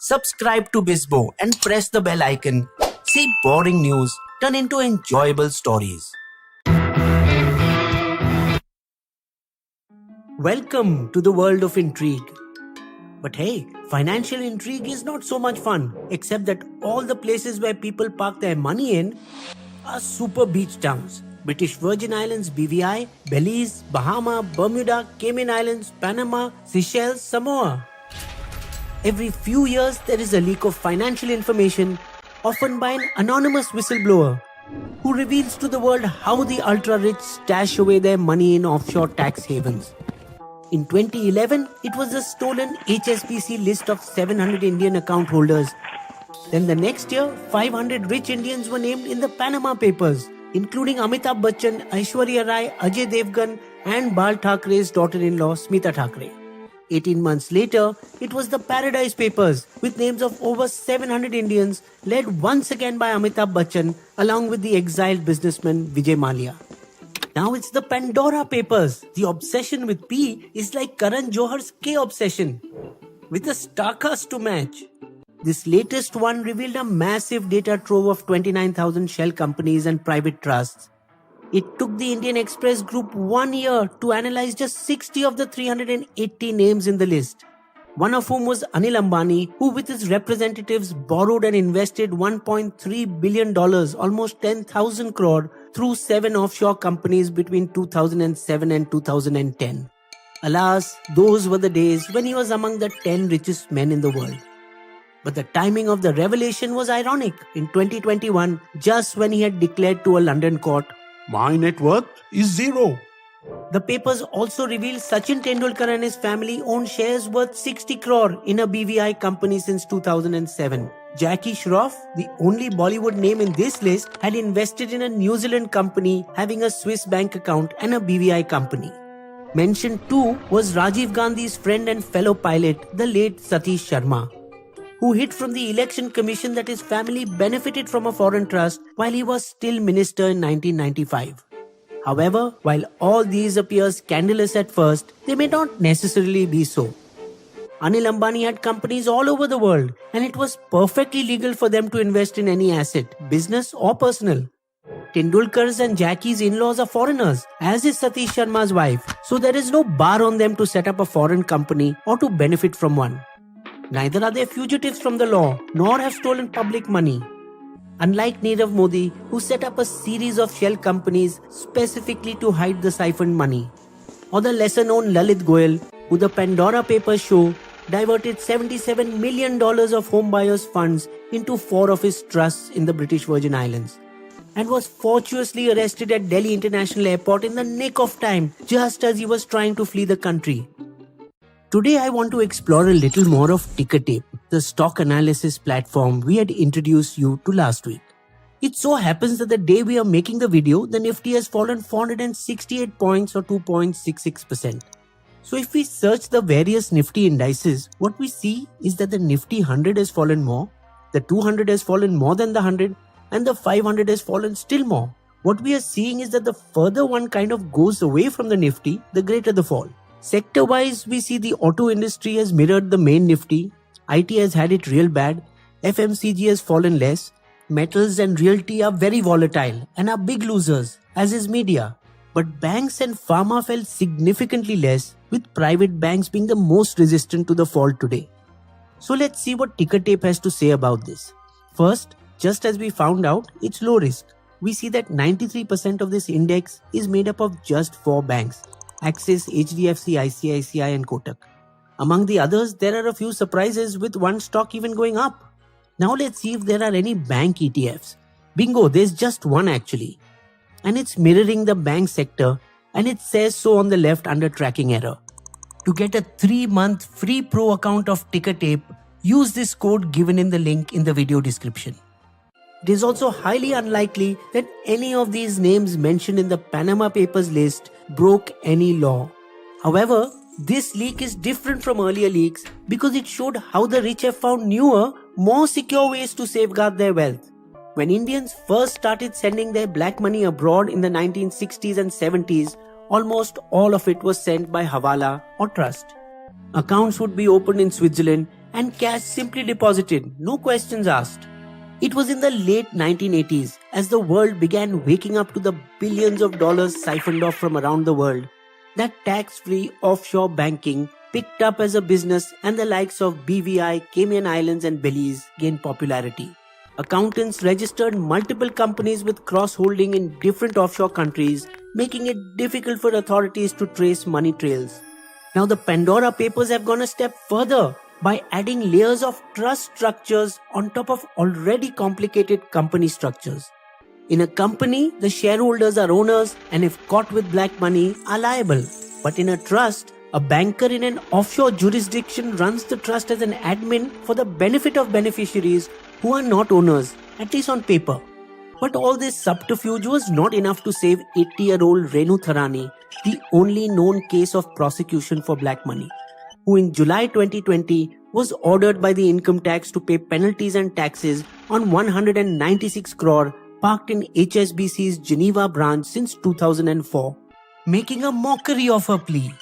Subscribe to BISBO and press the bell icon. See boring news turn into enjoyable stories. Welcome to the world of intrigue. But hey, financial intrigue is not so much fun, except that all the places where people park their money in are super beach towns. British Virgin Islands, BVI, Belize, Bahama, Bermuda, Cayman Islands, Panama, Seychelles, Samoa. Every few years, there is a leak of financial information, often by an anonymous whistleblower, who reveals to the world how the ultra-rich stash away their money in offshore tax havens. In 2011, it was the stolen HSBC list of 700 Indian account holders. Then the next year, 500 rich Indians were named in the Panama Papers, including Amitabh Bachchan, Aishwarya Rai, Ajay Devgan, and Bal Thackeray's daughter-in-law Smita Thackeray. 18 months later, it was the Paradise Papers with names of over 700 Indians led once again by Amitabh Bachchan along with the exiled businessman Vijay Mallya. Now it's the Pandora Papers. The obsession with P is like Karan Johar's K obsession, with a star cast to match. This latest one revealed a massive data trove of 29,000 shell companies and private trusts. It took the Indian Express Group 1 year to analyze just 60 of the 380 names in the list. One of whom was Anil Ambani, who with his representatives borrowed and invested $1.3 billion, almost 10,000 crore, through 7 offshore companies between 2007 and 2010. Alas, those were the days when he was among the 10 richest men in the world. But the timing of the revelation was ironic. In 2021, just when he had declared to a London court, "My net worth is zero." The papers also revealed Sachin Tendulkar and his family owned shares worth 60 crore in a BVI company since 2007. Jackie Shroff, the only Bollywood name in this list, had invested in a New Zealand company having a Swiss bank account and a BVI company. Mentioned too was Rajiv Gandhi's friend and fellow pilot, the late Satish Sharma, who hid from the election commission that his family benefited from a foreign trust while he was still minister in 1995. However, while all these appear scandalous at first, they may not necessarily be so. Anil Ambani had companies all over the world, and it was perfectly legal for them to invest in any asset, business or personal. Tendulkar's and Jackie's in-laws are foreigners, as is Satish Sharma's wife, so there is no bar on them to set up a foreign company or to benefit from one. Neither are they fugitives from the law, nor have stolen public money. Unlike Nirav Modi, who set up a series of shell companies specifically to hide the siphoned money, or the lesser-known Lalit Goyal, who the Pandora Papers show diverted $77 million of homebuyers' funds into 4 of his trusts in the British Virgin Islands, and was fortuitously arrested at Delhi International Airport in the nick of time, just as he was trying to flee the country. Today I want to explore a little more of Ticker Tape, the stock analysis platform we had introduced you to last week. It so happens that the day we are making the video, the Nifty has fallen 468 points or 2.66%. So if we search the various Nifty indices, what we see is that the Nifty 100 has fallen more, the 200 has fallen more than the 100, and the 500 has fallen still more. What we are seeing is that the further one kind of goes away from the Nifty, the greater the fall. Sector-wise, we see the auto industry has mirrored the main Nifty, IT has had it real bad, FMCG has fallen less, metals and realty are very volatile and are big losers, as is media. But banks and pharma fell significantly less, with private banks being the most resistant to the fall today. So let's see what Ticker Tape has to say about this. First, just as we found out, it's low risk. We see that 93% of this index is made up of just 4 banks: Axis, HDFC, ICICI and Kotak. Among the others, there are a few surprises, with one stock even going up. Now let's see if there are any bank ETFs. Bingo, there's just one actually. And it's mirroring the bank sector, and it says so on the left under tracking error. To get a 3-month free pro account of Ticker Tape, use this code given in the link in the video description. It is also highly unlikely that any of these names mentioned in the Panama Papers list broke any law. However, this leak is different from earlier leaks because it showed how the rich have found newer, more secure ways to safeguard their wealth. When Indians first started sending their black money abroad in the 1960s and 70s, almost all of it was sent by Hawala or trust. Accounts would be opened in Switzerland and cash simply deposited, no questions asked. It was in the late 1980s, as the world began waking up to the billions of dollars siphoned off from around the world, that tax-free offshore banking picked up as a business and the likes of BVI, Cayman Islands and Belize gained popularity. Accountants registered multiple companies with cross-holding in different offshore countries, making it difficult for authorities to trace money trails. Now the Pandora Papers have gone a step further by adding layers of trust structures on top of already complicated company structures. In a company, the shareholders are owners and if caught with black money are liable. But in a trust, a banker in an offshore jurisdiction runs the trust as an admin for the benefit of beneficiaries who are not owners, at least on paper. But all this subterfuge was not enough to save 80-year-old Renu Tharani, the only known case of prosecution for black money, who in July 2020 was ordered by the income tax to pay penalties and taxes on 196 crore parked in HSBC's Geneva branch since 2004, making a mockery of her plea.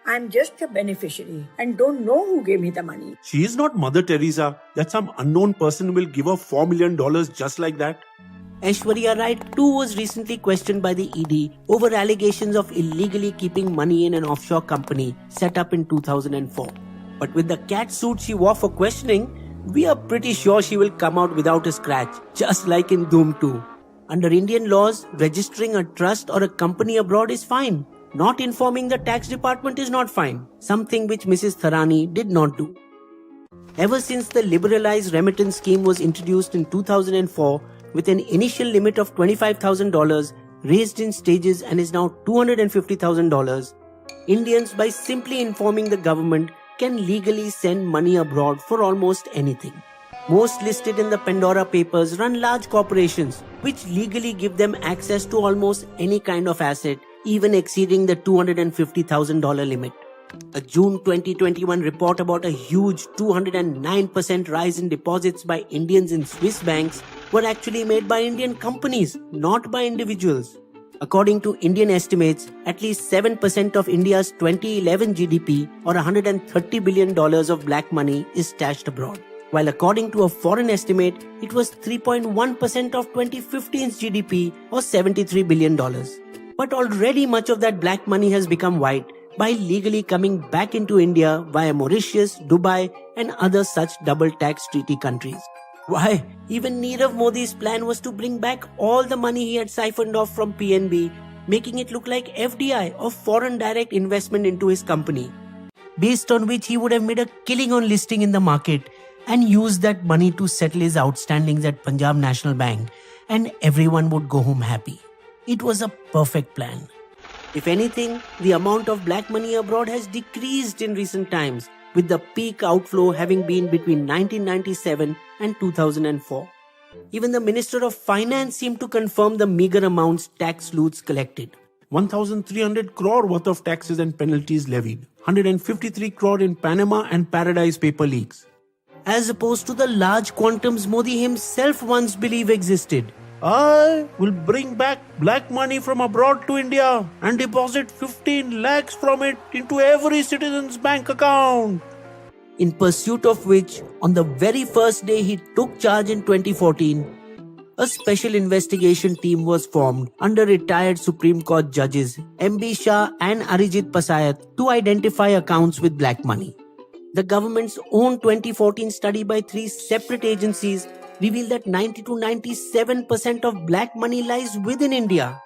I'm just a beneficiary and don't know who gave me the money. She is not Mother Teresa that some unknown person will give her $4 million just like that. Aishwarya Rai too was recently questioned by the ED over allegations of illegally keeping money in an offshore company set up in 2004. But with the cat suit she wore for questioning, we are pretty sure she will come out without a scratch, just like in Dhoom 2. Under Indian laws, registering a trust or a company abroad is fine. Not informing the tax department is not fine, something which Mrs. Tharani did not do. Ever since the liberalized remittance scheme was introduced in 2004 with an initial limit of $25,000 raised in stages and is now $250,000, Indians, by simply informing the government, can legally send money abroad for almost anything. Most listed in the Pandora Papers run large corporations which legally give them access to almost any kind of asset, even exceeding the $250,000 limit. A June 2021 report about a huge 209% rise in deposits by Indians in Swiss banks were actually made by Indian companies, not by individuals. According to Indian estimates, at least 7% of India's 2011 GDP or $130 billion of black money is stashed abroad. While according to a foreign estimate, it was 3.1% of 2015's GDP or $73 billion. But already much of that black money has become white by legally coming back into India via Mauritius, Dubai and other such double tax treaty countries. Why, even Nirav Modi's plan was to bring back all the money he had siphoned off from PNB, making it look like FDI or foreign direct investment into his company, based on which he would have made a killing on listing in the market and used that money to settle his outstandings at Punjab National Bank and everyone would go home happy. It was a perfect plan. If anything, the amount of black money abroad has decreased in recent times, with the peak outflow having been between 1997 and 2004. Even the Minister of Finance seemed to confirm the meager amounts tax sleuths collected. 1,300 crore worth of taxes and penalties levied. 153 crore in Panama and Paradise paper leaks. As opposed to the large quantums Modi himself once believed existed. I will bring back black money from abroad to India and deposit 15 lakhs from it into every citizen's bank account. In pursuit of which, on the very first day he took charge in 2014, a special investigation team was formed under retired Supreme Court judges M.B. Shah and Arijit Pasayat to identify accounts with black money. The government's own 2014 study by 3 separate agencies revealed that 90 to 97% of black money lies within India.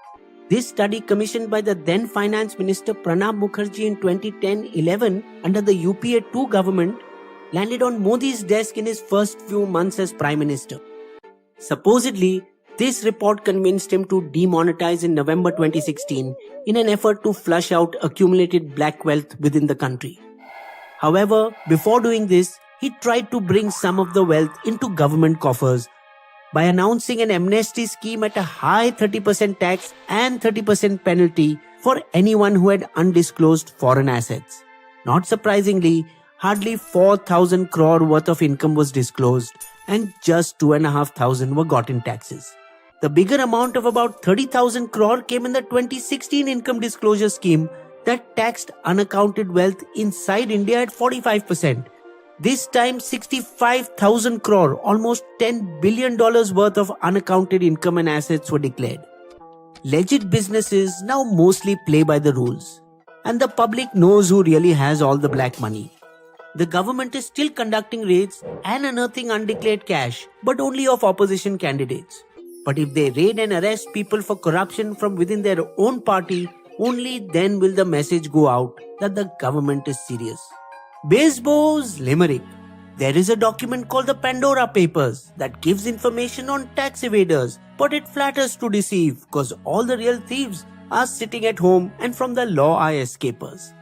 This study, commissioned by the then Finance Minister Pranab Mukherjee in 2010-11 under the UPA 2 government, landed on Modi's desk in his first few months as Prime Minister. Supposedly, this report convinced him to demonetize in November 2016 in an effort to flush out accumulated black wealth within the country. However, before doing this, he tried to bring some of the wealth into government coffers by announcing an amnesty scheme at a high 30% tax and 30% penalty for anyone who had undisclosed foreign assets. Not surprisingly, hardly 4,000 crore worth of income was disclosed and just 2,500 were got in taxes. The bigger amount of about 30,000 crore came in the 2016 income disclosure scheme that taxed unaccounted wealth inside India at 45%, This time 65,000 crore, almost $10 billion worth of unaccounted income and assets were declared. Legit businesses now mostly play by the rules, and the public knows who really has all the black money. The government is still conducting raids and unearthing undeclared cash, but only of opposition candidates. But if they raid and arrest people for corruption from within their own party, only then will the message go out that the government is serious. BISBO's limerick. There is a document called the Pandora Papers that gives information on tax evaders, but it flatters to deceive because all the real thieves are sitting at home and from the law are escapers.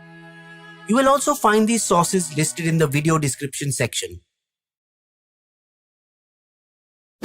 You will also find these sources listed in the video description section.